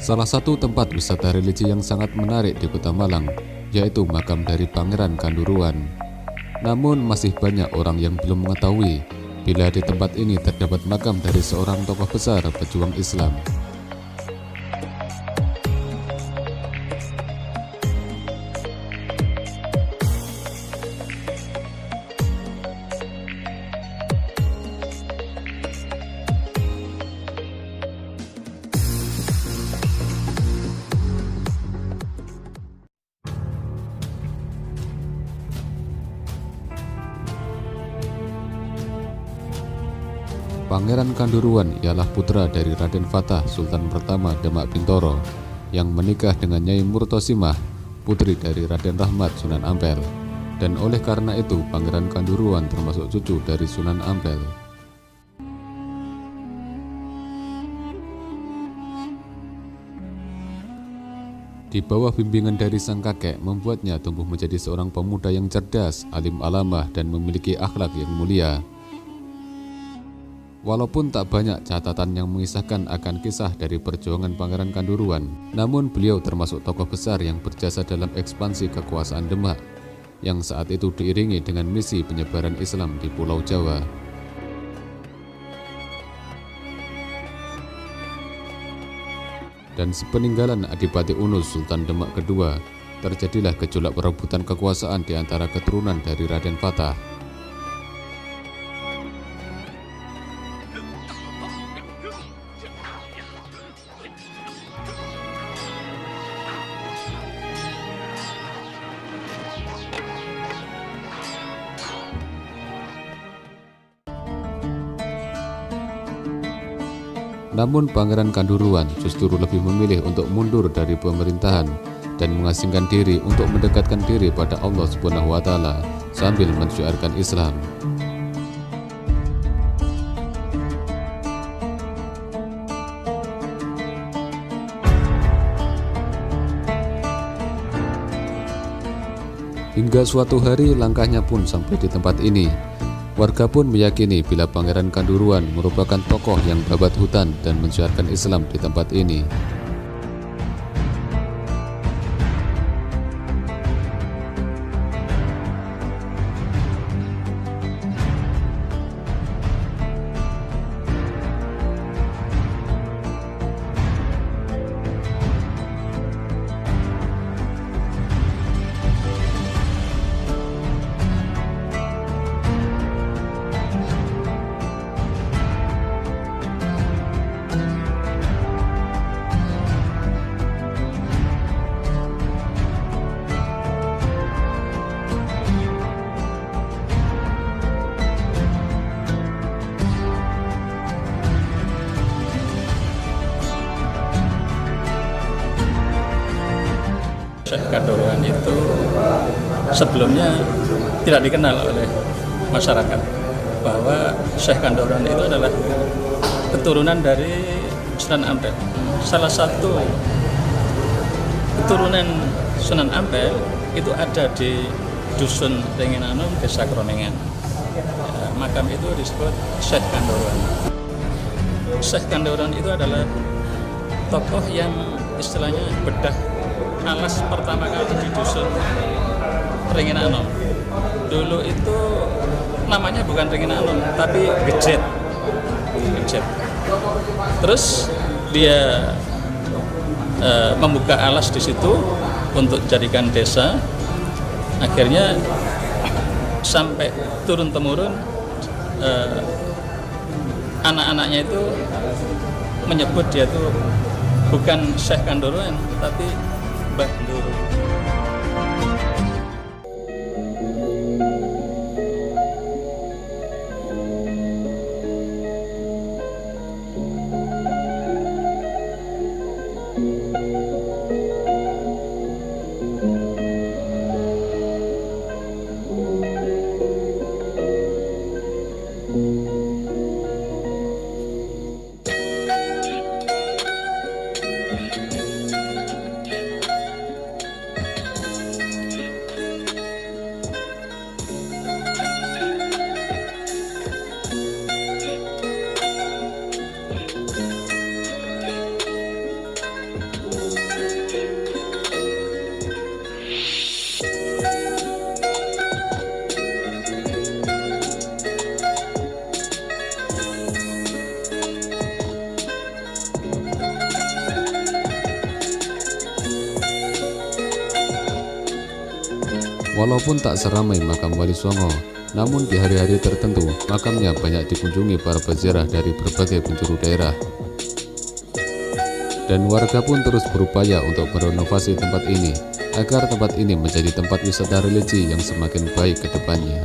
Salah satu tempat wisata religi yang sangat menarik di Kota Malang yaitu makam dari Pangeran Kanduruan. Namun masih banyak orang yang belum mengetahui bila di tempat ini terdapat makam dari seorang tokoh besar pejuang Islam. Pangeran Kanduruan ialah putra dari Raden Fatah Sultan pertama Demak Bintoro yang menikah dengan Nyai Murtosimah, putri dari Raden Rahmat Sunan Ampel. Dan oleh karena itu Pangeran Kanduruan termasuk cucu dari Sunan Ampel. Di bawah bimbingan dari sang kakek membuatnya tumbuh menjadi seorang pemuda yang cerdas, alim alamah dan memiliki akhlak yang mulia. Walaupun tak banyak catatan yang mengisahkan akan kisah dari perjuangan Pangeran Kanduruan, namun beliau termasuk tokoh besar yang berjasa dalam ekspansi kekuasaan Demak, yang saat itu diiringi dengan misi penyebaran Islam di Pulau Jawa. Dan sepeninggalan Adipati Unus Sultan Demak kedua, terjadilah gejolak perebutan kekuasaan di antara keturunan dari Raden Fatah. Namun Pangeran Kanduruan justru lebih memilih untuk mundur dari pemerintahan dan mengasingkan diri untuk mendekatkan diri pada Allah Subhanahu wa Ta'ala sambil mensyiarkan Islam. Hingga suatu hari langkahnya pun sampai di tempat ini. Warga pun meyakini bila Pangeran Kanduruan merupakan tokoh yang babat hutan dan mensiarkan Islam di tempat ini. Syekh Kanduruan itu sebelumnya tidak dikenal oleh masyarakat bahwa Syekh Kanduruan itu adalah keturunan dari Sunan Ampel. Salah satu keturunan Sunan Ampel itu ada di Dusun Ringenanom, Desa Kronengan. Makam itu disebut Syekh Kanduruan. Syekh Kanduruan itu adalah tokoh yang istilahnya bedah alas pertama kali di Dusun Ringenanom. Dulu itu namanya bukan Ringenanom, tapi Gejet. Terus dia membuka alas di situ untuk jadikan desa. Akhirnya sampai turun temurun anak-anaknya itu menyebut dia itu bukan Syekh Kanduruan, tapi Mbah Ndoro. Walaupun tak seramai makam Wali Songo, namun di hari-hari tertentu makamnya banyak dikunjungi para peziarah dari berbagai penjuru daerah. Dan warga pun terus berupaya untuk merenovasi tempat ini agar tempat ini menjadi tempat wisata religi yang semakin baik ke depannya.